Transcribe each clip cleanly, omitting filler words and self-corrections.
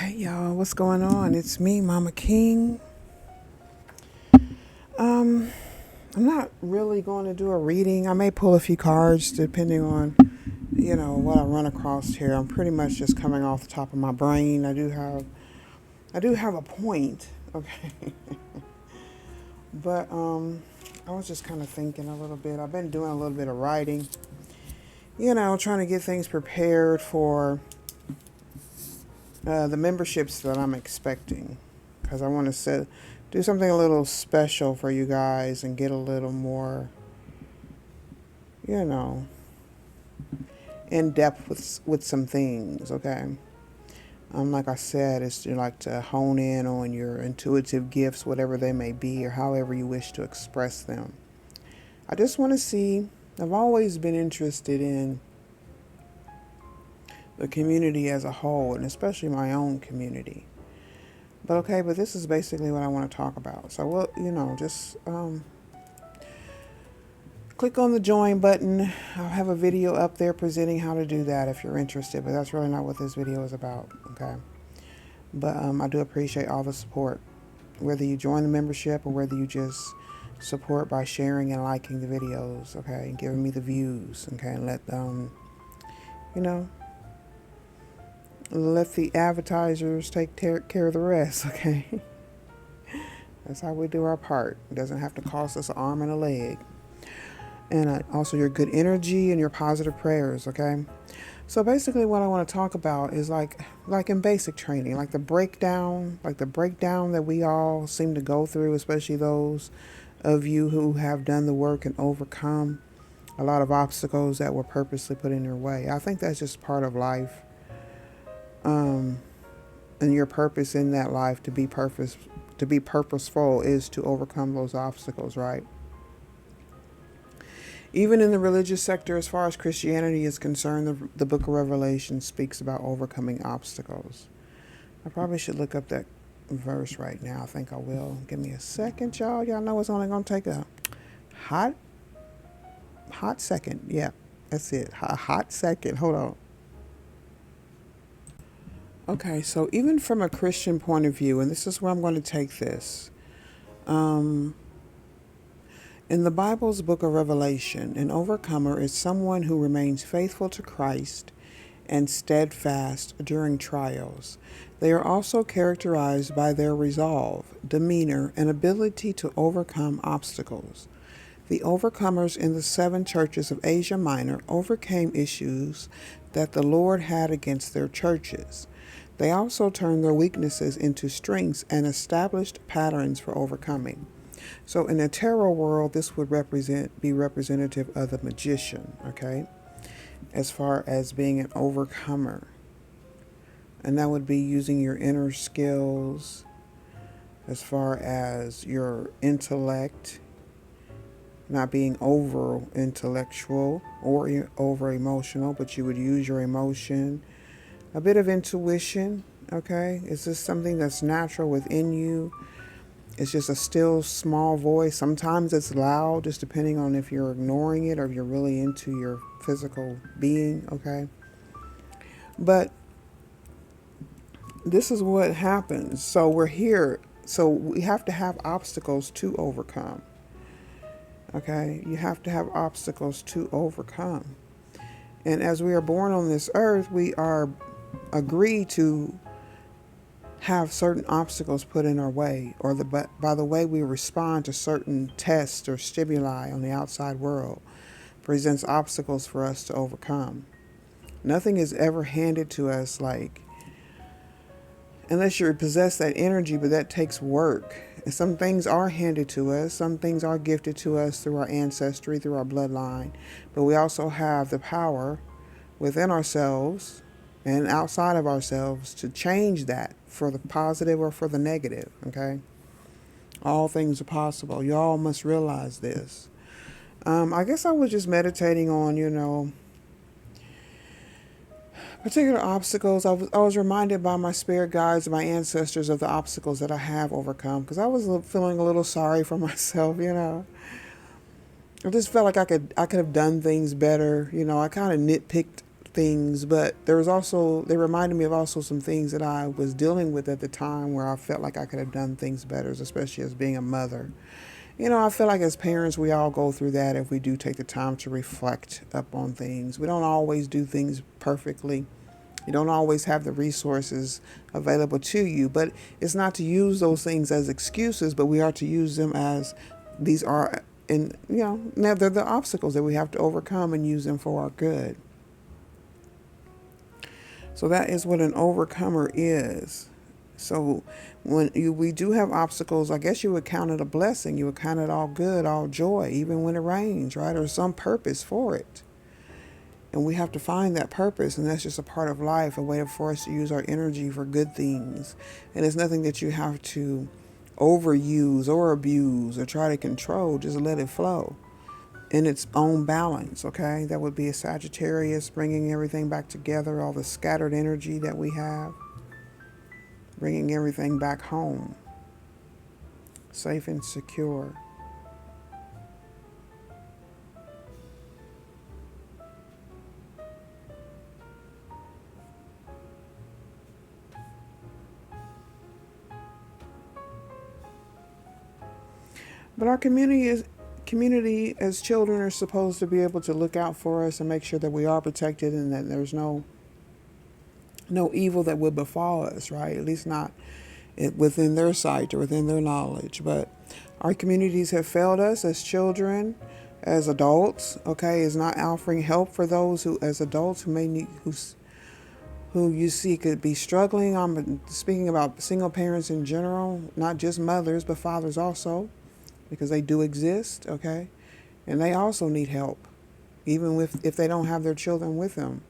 Hey y'all, what's going on? It's me, Mama King. Um, I'm not really going to do a reading. I may pull a few cards depending on, what I run across here. I'm pretty much just coming off the top of my brain. I do have a point, okay. But I was just kind of thinking a little bit. I've been doing a little bit of writing, trying to get things prepared for the memberships that I'm expecting, because I want to do something a little special for you guys and get a little more, you know, in depth with some things. Okay, like I said, it's like to hone in on your intuitive gifts, whatever they may be, or however you wish to express them. I just want to see. I've always been interested in the community as a whole, and especially my own community. But this is basically what I want to talk about. So, just click on the join button. I'll have a video up there presenting how to do that if you're interested, but that's really not what this video is about, okay? But I do appreciate all the support, whether you join the membership or whether you just support by sharing and liking the videos, okay, and giving me the views, okay, and you know, let the advertisers take care of the rest, okay? That's how we do our part. It doesn't have to cost us an arm and a leg. And also your good energy and your positive prayers, okay? So basically what I want to talk about is like in basic training, like the breakdown that we all seem to go through, especially those of you who have done the work and overcome a lot of obstacles that were purposely put in your way. I think that's just part of life. And your purpose in that life to be purposeful is to overcome those obstacles, right? Even in the religious sector, as far as Christianity is concerned, the book of Revelation speaks about overcoming obstacles. I probably should look up that verse right now. I think I will. Give me a second, y'all. Y'all know it's only going to take a hot second. Yeah, that's it. A hot second. Hold on. Okay, so even from a Christian point of view, and this is where I'm going to take this. In the Bible's book of Revelation, an overcomer is someone who remains faithful to Christ and steadfast during trials. They are also characterized by their resolve, demeanor, and ability to overcome obstacles. The overcomers in the 7 churches of Asia Minor overcame issues that the Lord had against their churches. They also turned their weaknesses into strengths and established patterns for overcoming. So in the tarot world, this would be representative of the magician, okay? As far as being an overcomer. And that would be using your inner skills as far as your intellect, not being over intellectual or over emotional, but you would use your emotion, a bit of intuition, okay? Is this something that's natural within you? It's just a still small voice. Sometimes it's loud, just depending on if you're ignoring it or if you're really into your physical being, okay? But this is what happens. So we're here. So we have to have obstacles to overcome, okay? You have to have obstacles to overcome. And as we are born on this earth, we are agreed to have certain obstacles put in our way, or by the way we respond to certain tests or stimuli on the outside world presents obstacles for us to overcome. Nothing is ever handed to us unless you possess that energy, but that takes work. And some things are handed to us, some things are gifted to us through our ancestry, through our bloodline, but we also have the power within ourselves and outside of ourselves to change that for the positive or for the negative, okay? All things are possible. Y'all must realize this. I guess I was just meditating on, particular obstacles. I was reminded by my spirit guides, my ancestors, of the obstacles that I have overcome, because I was feeling a little sorry for myself, I just felt like I could have done things better. I kind of nitpicked things, but there was also, they reminded me of also some things that I was dealing with at the time where I felt like I could have done things better, especially as being a mother. I feel like as parents, we all go through that if we do take the time to reflect up on things. We don't always do things perfectly. You don't always have the resources available to you, but it's not to use those things as excuses, but we are to use them as these are, and now they're the obstacles that we have to overcome and use them for our good. So that is what an overcomer is. So we do have obstacles, I guess you would count it a blessing. You would count it all good, all joy, even when it rains, right? Or some purpose for it. And we have to find that purpose, and that's just a part of life, a way for us to use our energy for good things. And it's nothing that you have to overuse or abuse or try to control. Just let it flow in its own balance, okay? That would be a Sagittarius, bringing everything back together, all the scattered energy that we have, bringing everything back home, safe and secure. But our community as children are supposed to be able to look out for us and make sure that we are protected and that there's no evil that would befall us, right? At least not within their sight or within their knowledge. But our communities have failed us as children, as adults, okay, is not offering help for those who, as adults, who may need, who you see could be struggling. I'm speaking about single parents in general, not just mothers, but fathers also, because they do exist, okay? And they also need help, even if they don't have their children with them.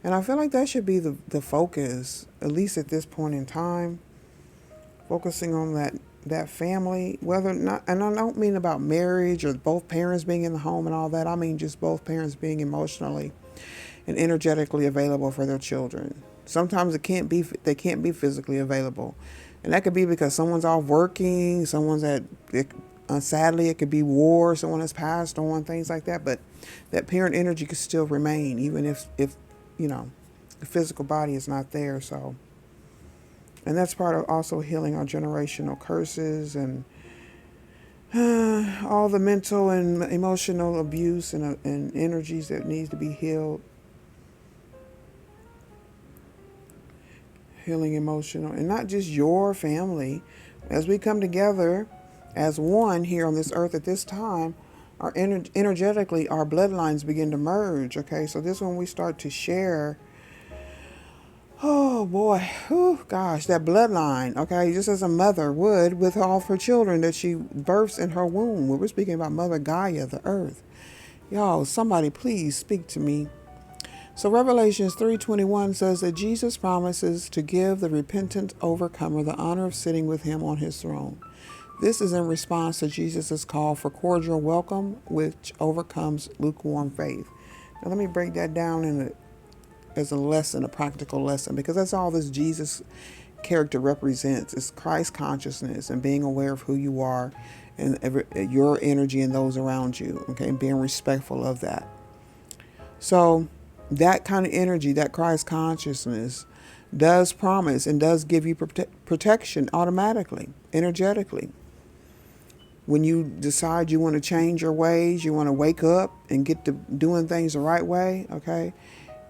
And I feel like that should be the focus, at least at this point in time, focusing on that family, whether or not, and I don't mean about marriage or both parents being in the home and all that. I mean just both parents being emotionally and energetically available for their children. Sometimes they can't be physically available. And that could be because someone's off working, sadly, it could be war, someone has passed on, things like that. But that parent energy could still remain, even if the physical body is not there. So, and that's part of also healing our generational curses and all the mental and emotional abuse and energies that needs to be healed. Healing emotional, and not just your family. As we come together as one here on this earth at this time, our energetically, our bloodlines begin to merge, okay? So this is when we start to share, oh boy, gosh, that bloodline, okay? Just as a mother would with all of her children that she births in her womb. We're speaking about Mother Gaia, the earth. Y'all, somebody please speak to me. So Revelations 3:21 says that Jesus promises to give the repentant overcomer the honor of sitting with him on his throne. This is in response to Jesus' call for cordial welcome, which overcomes lukewarm faith. Now let me break that down as a lesson, a practical lesson, because that's all this Jesus character represents. It's Christ consciousness and being aware of who you are and your energy and those around you, okay, and being respectful of that. So that kind of energy, that Christ consciousness, does promise and does give you protection automatically, energetically. When you decide you want to change your ways, you want to wake up and get to doing things the right way, okay,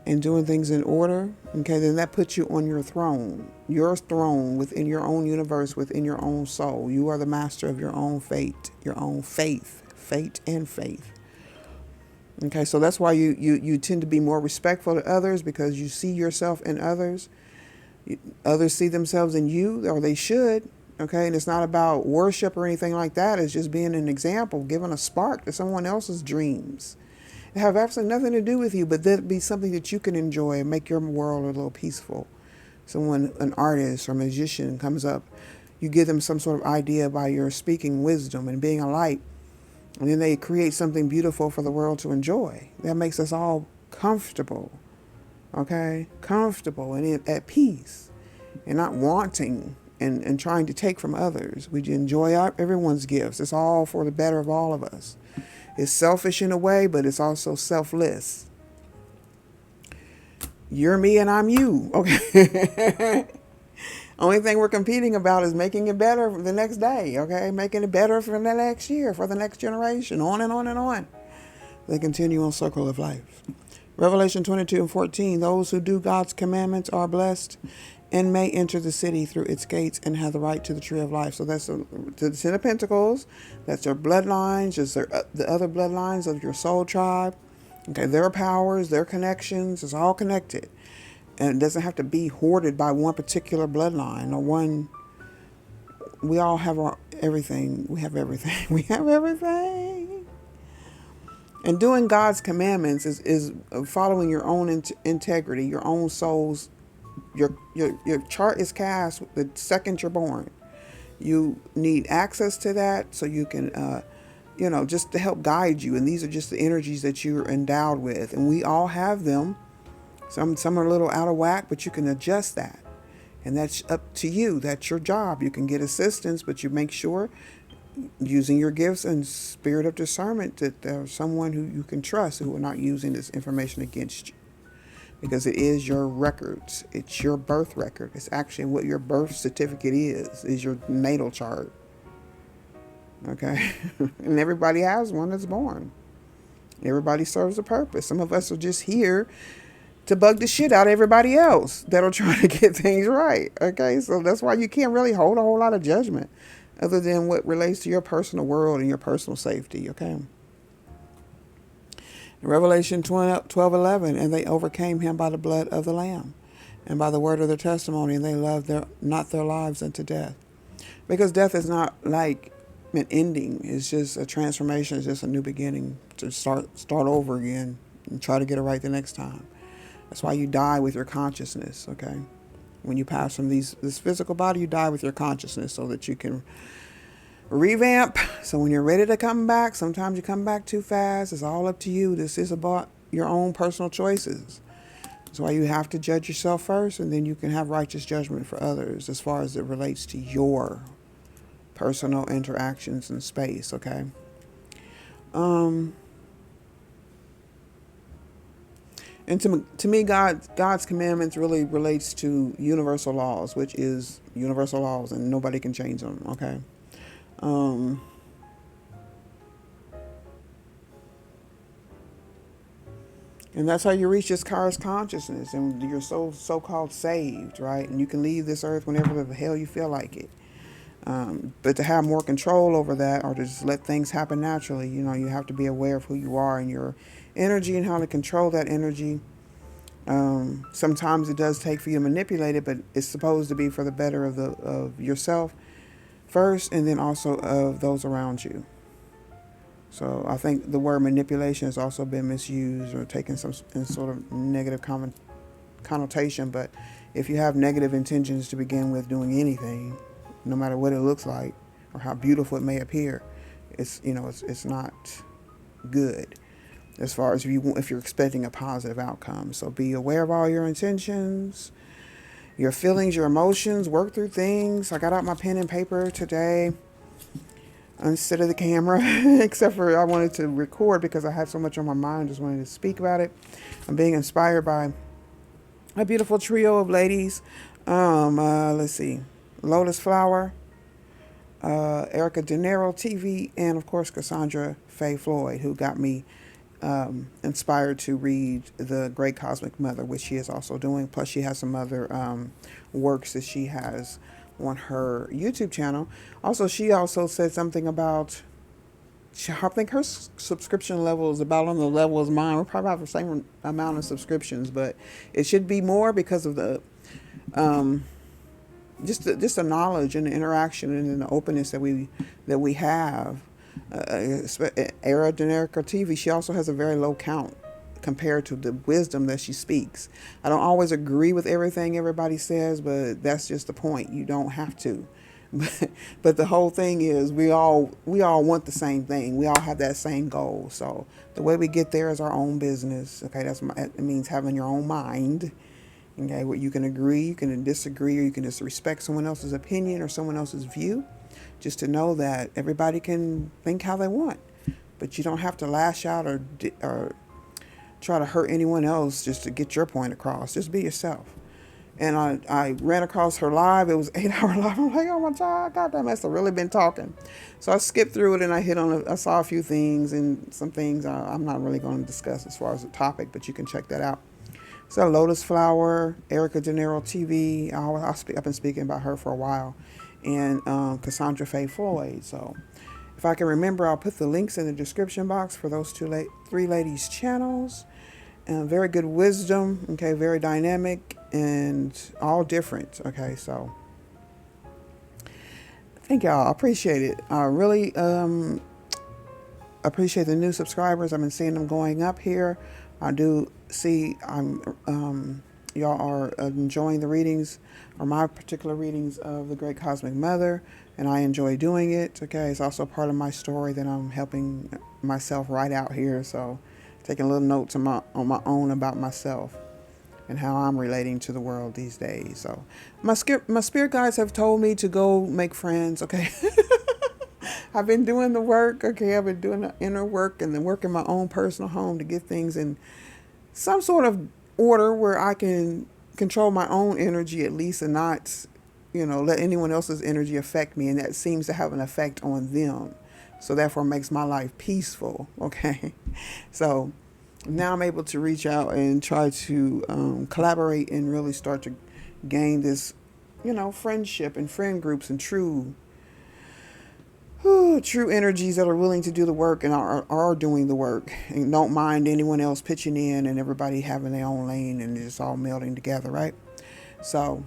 and doing things in order, okay, then that puts you on your throne within your own universe, within your own soul. You are the master of your own fate, your own fate and faith. Okay, so that's why you tend to be more respectful to others, because you see yourself in others. Others see themselves in you, or they should. Okay, and it's not about worship or anything like that. It's just being an example, giving a spark to someone else's dreams. It have absolutely nothing to do with you, but that be something that you can enjoy and make your world a little peaceful. Someone, an artist or magician comes up, you give them some sort of idea by your speaking wisdom and being a light, and then they create something beautiful for the world to enjoy. That makes us all comfortable, okay? Comfortable and at peace and not wanting and trying to take from others. We enjoy everyone's gifts. It's all for the better of all of us. It's selfish in a way, but it's also selfless. You're me and I'm you. Okay. Only thing we're competing about is making it better for the next day. Okay. Making it better for the next year, for the next generation, on and on and on. The continual circle of life. Revelation 22:14. Those who do God's commandments are blessed and may enter the city through its gates and have the right to the tree of life. So that's the Ten of Pentacles. That's their bloodlines, just the other bloodlines of your soul tribe. Okay, their powers, their connections, it's all connected. And it doesn't have to be hoarded by one particular bloodline or one. We all have everything. We have everything. We have everything. And doing God's commandments is following your own integrity, your own soul's. Your chart is cast the second you're born. You need access to that so you can, just to help guide you. And these are just the energies that you're endowed with. And we all have them. Some are a little out of whack, but you can adjust that. And that's up to you. That's your job. You can get assistance, but you make sure using your gifts and spirit of discernment that there's someone who you can trust who are not using this information against you. Because it is your records. It's your birth record. It's actually what your birth certificate is your natal chart. Okay? And everybody has one that's born. Everybody serves a purpose. Some of us are just here to bug the shit out of everybody else that'll try to get things right. Okay? So that's why you can't really hold a whole lot of judgment other than what relates to your personal world and your personal safety. Okay? Revelation 12:11, and they overcame him by the blood of the Lamb and by the word of their testimony, and they loved not their lives unto death. Because death is not like an ending. It's just a transformation. It's just a new beginning to start over again and try to get it right the next time. That's why you die with your consciousness, okay? When you pass from this physical body, you die with your consciousness so that you can revamp. So when you're ready to come back, sometimes you come back too fast. It's all up to you. This is about your own personal choices. That's why you have to judge yourself first, and then you can have righteous judgment for others as far as it relates to your personal interactions in space, okay? And to me, God's commandments really relates to universal laws, which is universal laws, and nobody can change them, okay? And that's how you reach this card's consciousness, and you're so-called saved, right? And you can leave this earth whenever the hell you feel like it. But to have more control over that, or to just let things happen naturally, you have to be aware of who you are and your energy and how to control that energy. Sometimes it does take for you to manipulate it, but it's supposed to be for the better of yourself first, and then also of those around you. So I think the word manipulation has also been misused or taken some sort of negative connotation. But if you have negative intentions to begin with doing anything, no matter what it looks like or how beautiful it may appear, it's not good as far as if you're expecting a positive outcome. So be aware of all your intentions, your feelings, your emotions. Work through things. I got out my pen and paper today instead of the camera, except for I wanted to record because I had so much on my mind. Just wanted to speak about it. I'm being inspired by a beautiful trio of ladies. Let's see, Lotus Flower, Erica De Niro TV, and of course Cassandra Faye Floyd, who got me inspired to read The Great Cosmic Mother, which she is also doing. Plus she has some other works that she has on her YouTube channel. Also, she also said something about, I think her subscription level is about on the level as mine. We're probably have the same amount of subscriptions, but it should be more because of the just the knowledge and the interaction and the openness that we have. Era Generica TV, she also has a very low count compared to the wisdom that she speaks. I don't always agree with everything everybody says, but that's just the point. You don't have to. But the whole thing is we all want the same thing. We all have that same goal. So the way we get there is our own business. Okay, it means having your own mind. Okay, where you can agree, you can disagree, or you can just respect someone else's opinion or someone else's view. Just to know that everybody can think how they want, but you don't have to lash out or try to hurt anyone else just to get your point across. Just be yourself. And I ran across her live. It was 8 hour live. I'm like, oh my God, that must have really been talking. So I skipped through it and I I saw a few things, and some things I'm not really going to discuss as far as the topic, but you can check that out. So Lotus Flower, Erica De Niro TV. I've been speaking about her for a while, and Cassandra Faye Floyd. So if I can remember, I'll put the links in the description box for those three ladies' channels. Very good wisdom. Okay, very dynamic and all different. Okay, so thank y'all. I appreciate it. I really appreciate the new subscribers. I've been seeing them going up here. I do see y'all are enjoying the readings, or my particular readings of the Great Cosmic Mother, and I enjoy doing it. Okay, it's also part of my story that I'm helping myself write out here. So taking little notes on my own about myself and how I'm relating to the world these days. So my spirit guides have told me to go make friends. Okay. I've been doing the work. Okay, I've been doing the inner work and the work in my own personal home to get things in some sort of order where I can control my own energy at least, and not, let anyone else's energy affect me. And that seems to have an effect on them. So therefore makes my life peaceful. Okay. So now I'm able to reach out and try to collaborate and really start to gain this, friendship and friend groups and true energies that are willing to do the work and are doing the work and don't mind anyone else pitching in and everybody having their own lane and just all melding together, right? So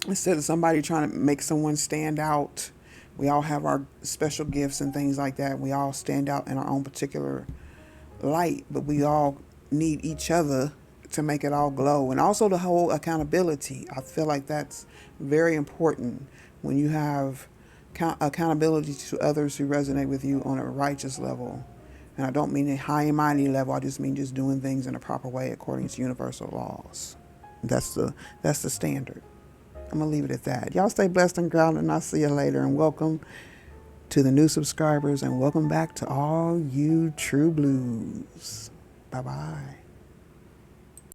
instead of somebody trying to make someone stand out, we all have our special gifts and things like that. We all stand out in our own particular light, but we all need each other to make it all glow. And also the whole accountability. I feel like that's very important when you have accountability to others who resonate with you on a righteous level. And I don't mean a high and mighty level. I just mean just doing things in a proper way according to universal laws. That's the standard. I'm going to leave it at that. Y'all stay blessed and grounded, and I'll see you later. And welcome to the new subscribers, and welcome back to all you true blues. Bye-bye.